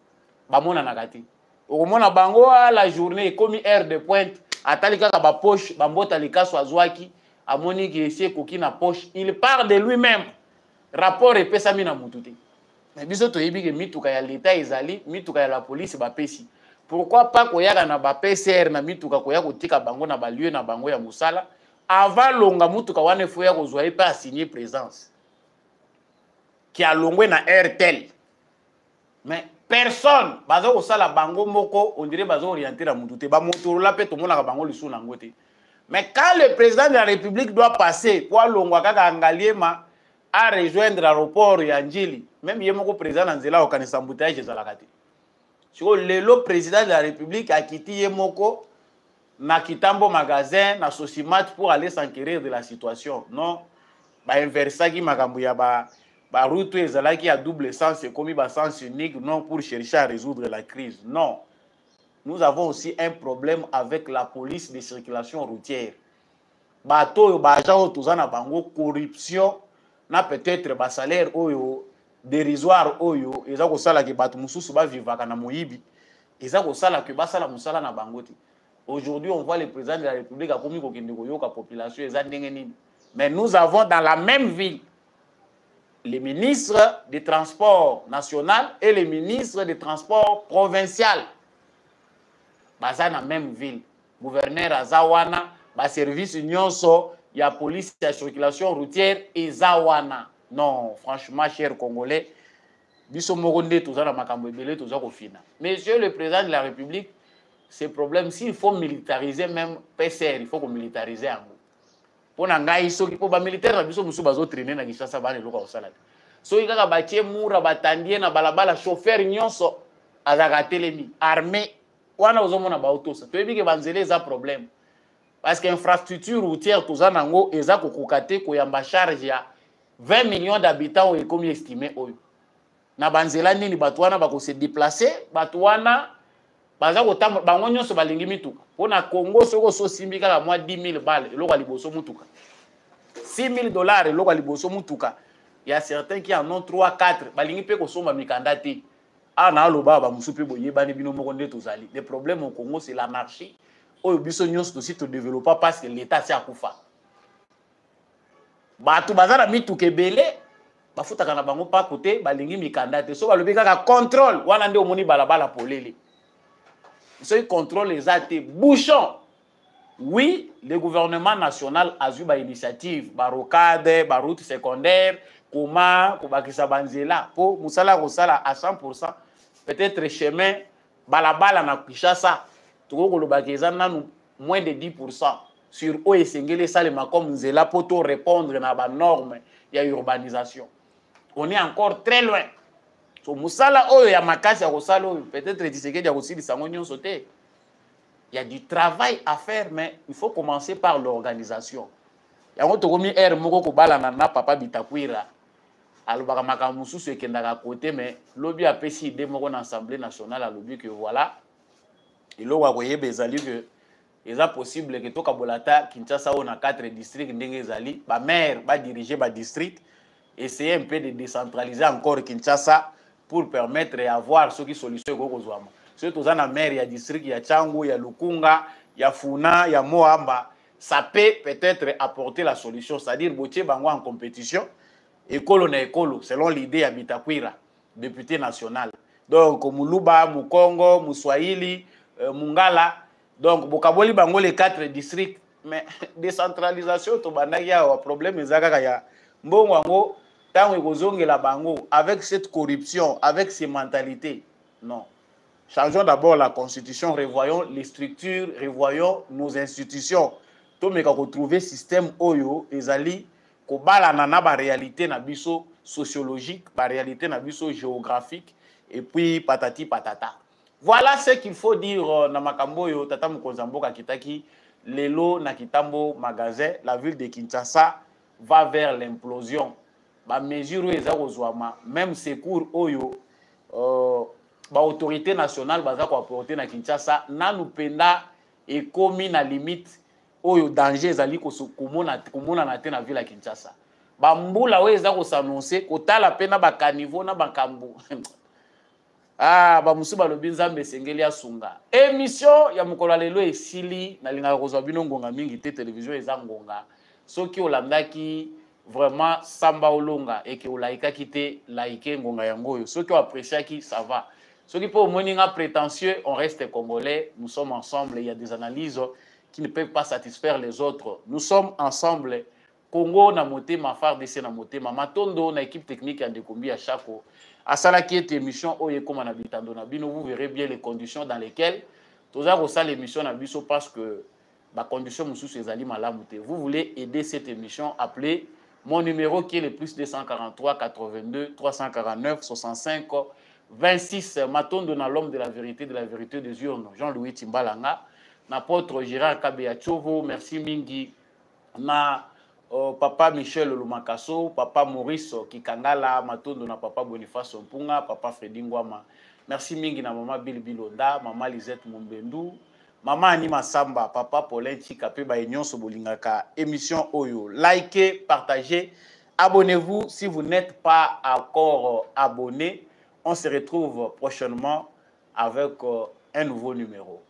ba mona nakati. Au mona bango la journée comme heure de pointe atalika ka ba poche ba mbota likaso azwaki amoni ki essayer koki na poche, il part de lui-même. Rapport epesami na mututi. Mais biso to yebi ke mituka ya l'état ezali mituka ya la police ba pesi. Pourquoi pas koyaka na ba PCR na mituka koya kotika bango na ba lieu na bango ya musala avant longa mutuka wane foya kozwa e pas signer présence qui a longwe na RTL. Mais personne bazo kosala bango moko on dirait bazo orienter na mutute ba motorola pe to mona ka bango lisu na ngote. Mais quand le président de la République doit passer kwa longwa kaka angaliema à rejoindre l'aéroport ya Njili, même yemoko président Nzela okanisa embouteillage ezalaka te. Siko lelo président de la République a quitté yemoko na kitambo magasin na Sosimat pour aller s'enquérir de la situation. Non, ba inversaki makambo ya ba route ezalaki à double sens et comme ba sens unique non pour chercher à résoudre la crise. Non. Nous avons aussi un problème avec la police de circulation routière. Bato ba agent tozana bango corruption na peut-être ba salaire oyo dérisoire oyo eza ko sala ke bato mususu ba vivaka na moyibi eza ko sala ke ba sala musala na bangoti. Aujourd'hui on voit le président de la République a komi ko kende ko yoka population eza ndenge nini. Mais nous avons dans la même ville les ministres des transports national et les ministres des transports provincial. Baza na même ville. Gouverneur azawana ba service nyonso ya police de circulation routière et zawana. Non, franchement, chers Congolais, biso moronde tout ça na makambo ebele tout ça ko fina. Monsieur le président de la République, ces problèmes s'il faut militariser même PCR, il faut qu'on militariser yango. Pona ngai soki po ba militaire na biso musu bazo traîner na Kinshasa bana loka osala. Soki kaka batie mura batandie na balabala chauffeur nyonso azaka telemi armée wana ozomona ba auto ça. Toyebi ke banzele za problème. Parce que infrastructure routière tout ça nango eza ko kokate ko yamba charge ya 20 millions d'habitants et comme estimé oyo. Na banzela nini bato wana bako se déplacer, bato wana baza ko tam bango nyonso balingi mituka. Pona Congo soko so simbika ka mwa 10 000 balles eloko liboso mutuka. 6 000 $ eloko liboso mutuka. Il y a certains qui en ont 3 4 balingi pe ko somba mikanda te. Ah na loba ba musupe boye bani bino moko nde tozali. Le problème au Congo c'est l'anarchie. Oyo biso nyonso aussi to développer parce que l'état c'est akufa. Bato bazana mituka ebele bafutaka na bango pa côté balingi mikanda te so balobi kaka contrôle wana nde omoni balabala polele so contrôle les até bouchon Oui, le gouvernement national a eu une initiative, barocade, route secondaire, comment, kobakisa banzela, pour musala kosala à 100%, peut-être chemin, balabala na Kinshasa, tout le bakisa nanu moins de 10% sur eau et sengele salema comme nzela pour tout répondre à la norme, il y a urbanisation. On est encore très loin. So musala oyo ya makasi ya kosala peut-être Tshisekedi ya kosili sango nyonso te. Il y a du travail à faire, mais il faut commencer par l'organisation. Il y a un autre air moko ko balana na papa Bitakwira. Alobaka makambo mususu ekendaka côté, mais lobby a pesi idée moko na Assemblée nationale a lobby que voilà. Il a koyeba ezali que eza possible que toka bolata Kinshasa on a 4 districts ndenge ezali, ba maire ba diriger ba district, essayer un peu de décentraliser encore Kinshasa pour permettre d'avoir ce qui solution ko kozwama. Surtout dans la maire, il y a district, il y a Tchango, il y a Lukunga, il y a Funa, il y a Moamba. Ça peut peut-être apporter la solution, c'est-à-dire Botier Bango en compétition, écolo na écolo, selon l'idée à Bitakwira, député national. Donc, Muluba, Mukongo, Muswahili, Mungala. Donc, Bokaboli Bango les 4 districts. Mais décentralisation, to bandaki ya problème ezaka ya mbongo tango ekozongela bango avec cette corruption, avec ces mentalités. Non. Changeons d'abord la constitution, revoyons les structures, revoyons nos institutions. Tout mais qu'on trouver système oyo ezali ko balana na ba réalité na biso sociologique, ba réalité na biso géographique et puis patati patata. Voilà ce qu'il faut dire na makambo yo tata Mukonzamboka kitaki lelo na kitambo magasin, la ville de Kinshasa va vers l'implosion. Ba mesure ezakozwama même secours oyo ba autorité nationale baza ko apporter na Kinshasa nanu penda et komi na limite oyo danger ezali komona na te na ville ya Kinshasa. Ba mbula oyo eza ko s'annoncer kotala pena ba caniveau na bakambu. Ah ba musu balobi nzambe sengeli asunga. Émission ya mokolo lelo esili na linga kozwa bino ngonga mingi te télévision eza ngonga. Soki olandaki vraiment samba olonga et que olaika kité laike ngonga yango yo. Soki o apprécier ki ça va. Ceux qui peuvent moins prétentieux, on reste congolais, nous sommes ensemble, il y a des analyses qui ne peuvent pas satisfaire les autres. Nous sommes ensemble. Congo na motema, FARDC na motema, matondo na équipe technique en décombi à chaque fois. À ça qui est émission oye comme on habite en Donabino, vous verrez bien les conditions dans lesquelles tous ça l'émission na biso parce que la condition monsieur ces aliments là vous voulez aider cette émission, appelez mon numéro qui est le plus 243 82 349 65 26, Matondo na l'homme de la vérité des urnes, Jean-Louis Timbalanga, n'apôtre Gérard Kabeachovo, merci Mingi, na papa Michel Lumakaso, papa Maurice Kikangala, Matondo na papa Boniface Mpunga, papa Fredi Ngwama, merci Mingi na maman Bill Bilonda, maman Lisette Mumbendu, maman Anima Samba, papa Paulin Chikape Baignon Sobolingaka, émission Oyo, likez, partagez, abonnez-vous si vous n'êtes pas encore abonné. On se retrouve prochainement avec un nouveau numéro.